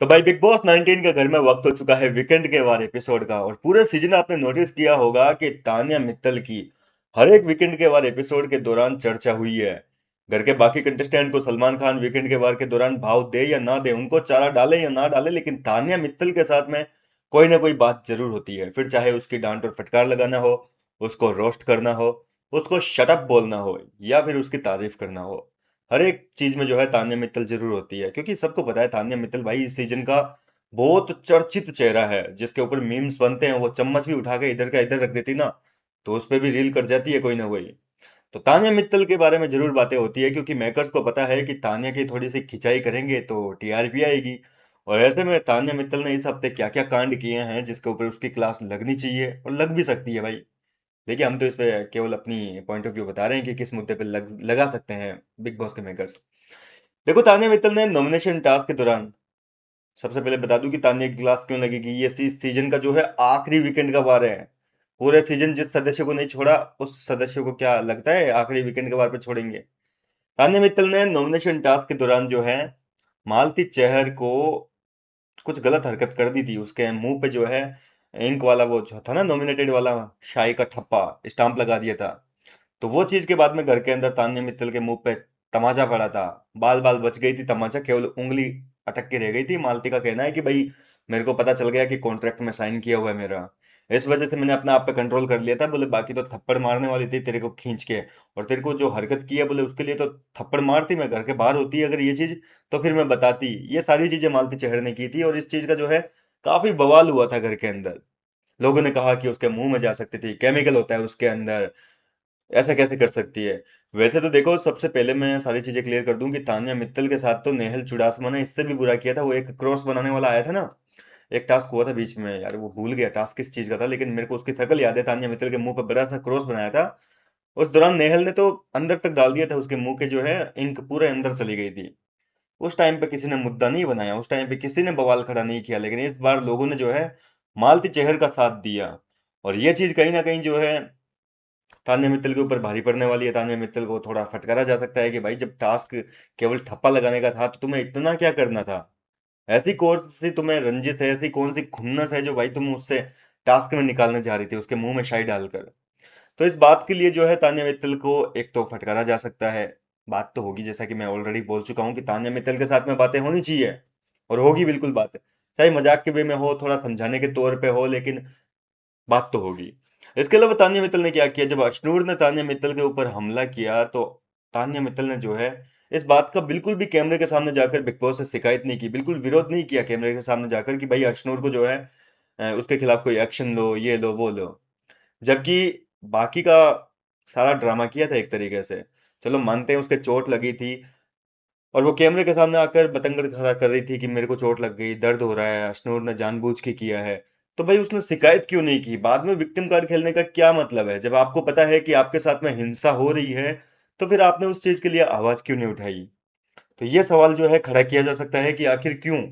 तो भाई big boss 19 का घर में वक्त हो चुका है वीकेंड के वार एपिसोड का। और पूरे सीजन आपने नोटिस किया होगा कि तान्या मित्तल की हर एक वीकेंड के वार एपिसोड के दौरान चर्चा हुई है। घर के बाकी कंटेस्टेंट को सलमान खान वीकेंड के वार के दौरान भाव दे या ना दे, उनको चारा डाले या ना डाले, लेकिन तान्या मित्तल के साथ में कोई ना कोई बात जरूर होती है। फिर चाहे उसकी डांट और फटकार लगाना हो, उसको रोस्ट करना हो, उसको शटअप बोलना हो, या फिर उसकी तारीफ करना हो, हर एक चीज में जो है तान्या मित्तल जरूर होती है। क्योंकि सबको पता है तान्या मित्तल भाई इस सीजन का बहुत चर्चित चेहरा है, जिसके ऊपर मीम्स बनते हैं। वो चम्मच भी उठा के इधर का इधर रख देती ना, तो उस पे भी रील कर जाती है कोई ना कोई। तो तान्या मित्तल के बारे में जरूर बातें होती है, क्योंकि मेकर्स को पता है कि तान्या की थोड़ी सी खिंचाई करेंगे तो टीआरपी आएगी। और ऐसे में तान्या मित्तल ने इस हफ्ते क्या क्या कांड किए हैं जिसके ऊपर उसकी क्लास लगनी चाहिए, और लग भी सकती है भाई। देखिए, हम तो इस पे केवल अपनी पॉइंट ऑफ व्यू बता रहे हैं कि किस मुद्दे पे लगा सकते हैं बिग बॉस के मेकर्स। देखो, तान्या मित्तल ने नॉमिनेशन टास्क के दौरान, सबसे पहले बता दूं कि तान्या की क्लास क्यों लगेगी। ये सीजन का जो है आखिरी वीकेंड का वार है। पूरे सीजन जिस सदस्य को नहीं छोड़ा, उस सदस्य को क्या लगता है आखिरी वीकेंड के वार पे छोड़ेंगे। तान्या मित्तल ने नॉमिनेशन टास्क के दौरान जो है मालती चहर को कुछ गलत हरकत कर दी थी। उसके मुंह पे जो है इंक वाला वो जो था ना, नॉमिनेटेड वाला शाही का ठप्पा स्टाम्प लगा दिया था। तो वो चीज के बाद में घर के अंदर तान्या मित्तल के मुंह पे तमाचा पड़ा था। बाल बाल बच गई थी तमाचा, केवल उंगली अटक के रह गई थी। मालती का कहना है कि भाई मेरे को पता चल गया कि कॉन्ट्रैक्ट में साइन किया हुआ है मेरा, इस वजह से मैंने अपने आप पे कंट्रोल कर लिया था। बोले बाकी तो थप्पड़ मारने वाली थी तेरे को खींच के, और तेरे को जो हरकत की है बोले उसके लिए तो थप्पड़ मारती, मैं घर के बाहर होती अगर ये चीज तो फिर मैं बताती। ये सारी चीजें मालती चहर ने की थी, और इस चीज का जो है काफी बवाल हुआ था घर के अंदर। लोगों ने कहा कि उसके मुंह में जा सकती थी, केमिकल होता है उसके अंदर, ऐसा कैसे कर सकती है। वैसे तो देखो, सबसे पहले मैं सारी चीजें क्लियर कर दूं कि तान्या मित्तल के साथ तो नेहल चुडासमा ने इससे भी बुरा किया था। वो एक क्रॉस बनाने वाला आया था ना, एक टास्क हुआ था बीच में, यार वो भूल गया टास्क किस चीज का था, लेकिन मेरे को उसकी शक्ल याद है। तान्या मित्तल के मुंह पर बड़ा सा क्रॉस बनाया था। उस दौरान नेहल ने तो अंदर तक डाल दिया था, उसके मुंह के जो है इंक पूरे अंदर चली गई थी। उस टाइम पे किसी ने मुद्दा नहीं बनाया, उस टाइम पे किसी ने बवाल खड़ा नहीं किया, लेकिन इस बार लोगों ने जो है मालती चेहर का साथ दिया। और ये चीज कहीं ना कहीं जो है तान्या मित्तल के ऊपर भारी पड़ने वाली है। तान्या मित्तल को थोड़ा फटकारा जा सकता है कि भाई जब टास्क केवल ठप्पा लगाने का था तो तुम्हें इतना क्या करना था। ऐसी कौन सी तुम्हें रंजिश है, ऐसी कौन सी खुन्नस है जो भाई तुम उससे टास्क में निकालने जा रही थी उसके मुंह में शाई डालकर। तो इस बात के लिए जो है तान्या मित्तल को एक तो फटकारा जा सकता है। बात तो होगी, जैसा कि मैं ऑलरेडी बोल चुका हूँ कि तान्या मित्तल के साथ में बातें होनी चाहिए, और होगी बिल्कुल बात। चाहे मजाक के वे में हो, थोड़ा समझाने के तौर पे हो, लेकिन बात तो होगी। इसके अलावा तान्या मित्तल ने क्या किया, जब अशनूर ने तान्या मित्तल के ऊपर हमला किया तो तान्या मित्तल ने जो है इस बात का बिल्कुल भी कैमरे के सामने जाकर बिग बॉस से शिकायत नहीं की, बिल्कुल विरोध नहीं किया कैमरे के सामने जाकर कि भाई अशनूर को जो है उसके खिलाफ कोई एक्शन लो, ये लो वो लो। जबकि बाकी का सारा ड्रामा किया था एक तरीके से। चलो मानते हैं उसके चोट लगी थी, और वो कैमरे के सामने आकर बतंगड़ खड़ा कर रही थी कि मेरे को चोट लग गई, दर्द हो रहा है, अशनूर ने जानबूझ के किया है। तो भाई उसने शिकायत क्यों नहीं की? बाद में विक्टिम कार्ड खेलने का क्या मतलब है? जब आपको पता है कि आपके साथ में हिंसा हो रही है, तो फिर आपने उस चीज के लिए आवाज क्यों नहीं उठाई? तो ये सवाल जो है खड़ा किया जा सकता है कि आखिर क्यों?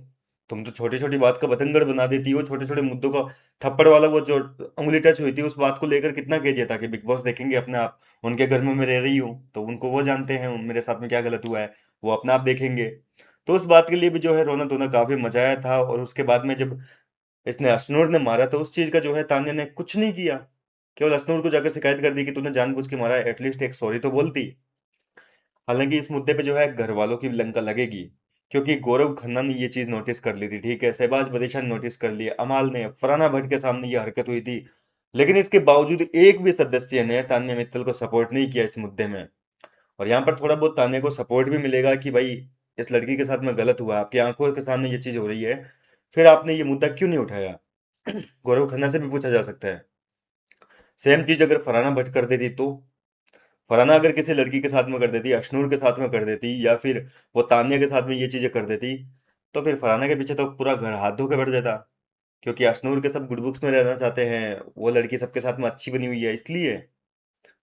तुम तो छोटी छोटी बात का बतंगड़ बना देती हो, छोटे छोटे मुद्दों का। थप्पड़ वाला वो जो उंगली टच हुई थी, उस बात को लेकर कितना कह दिया था कि बिग बॉस देखेंगे अपने आप। उनके घर में मैं रह रही हूँ तो उनको वो जानते हैं मेरे साथ में क्या गलत हुआ है, वो अपने आप देखेंगे। तो उस बात के लिए भी जो है रोना धोना काफी मचाया था। और उसके बाद में जब इसने अशनूर ने मारा, तो उस चीज का जो है तान्या ने कुछ नहीं किया, केवल अशनूर को जाकर शिकायत कर दी कि तूने जानबूझ के मारा है, एटलीस्ट एक सॉरी तो बोलती। हालांकि इस मुद्दे पे जो है घर वालों की भी लंका लगेगी, क्योंकि गौरव खन्ना ने ये चीज नोटिस कर ली थी, ठीक है, शहबाज बदेशा ने नोटिस कर लिया, अमाल ने, फरहाना भट्ट के सामने ये हरकत हुई थी। लेकिन इसके बावजूद एक भी सदस्य ने तान्या मित्तल को सपोर्ट नहीं किया इस मुद्दे में। और यहाँ पर थोड़ा बहुत तान्या को सपोर्ट भी मिलेगा कि भाई इस लड़की के साथ में गलत हुआ, आपकी आंखों के सामने ये चीज हो रही है, फिर आपने ये मुद्दा क्यों नहीं उठाया? गौरव खन्ना से भी पूछा जा सकता है। सेम चीज अगर फरहाना भट्ट कर देती तो, फरहाना अगर किसी लड़की के साथ में कर देती, अशनूर के साथ में कर देती, या फिर वो तान्या के साथ में ये चीजें कर देती, तो फिर फरहाना के पीछे तो पूरा घर हाथ धो के बैठ जाता। क्योंकि अशनूर के सब गुड बुक्स में रहना चाहते हैं, वो लड़की सबके साथ में अच्छी बनी हुई है इसलिए।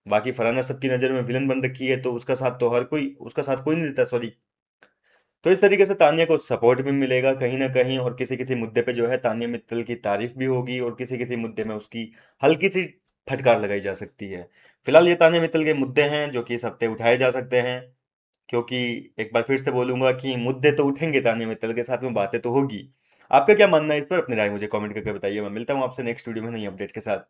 बाकी फरहाना सबकी नजर में विलन बन रखी है, तो उसका साथ तो हर कोई, उसका साथ कोई नहीं देता, सॉरी। तो इस तरीके से तान्या को सपोर्ट भी मिलेगा कहीं ना कहीं, और किसी किसी मुद्दे पे जो है तान्या मित्तल की तारीफ भी होगी, और किसी किसी मुद्दे में उसकी हल्की सी फटकार लगाई जा सकती है। फिलहाल ये तान्या मित्तल के मुद्दे हैं जो कि इस हफ्ते उठाए जा सकते हैं। क्योंकि एक बार फिर से बोलूंगा कि मुद्दे तो उठेंगे, तान्या मित्तल के साथ में बातें तो होगी। आपका क्या मानना है इस पर? अपनी राय मुझे कमेंट करके बताइए। मैं मिलता हूँ आपसे नेक्स्ट वीडियो में नई अपडेट के साथ।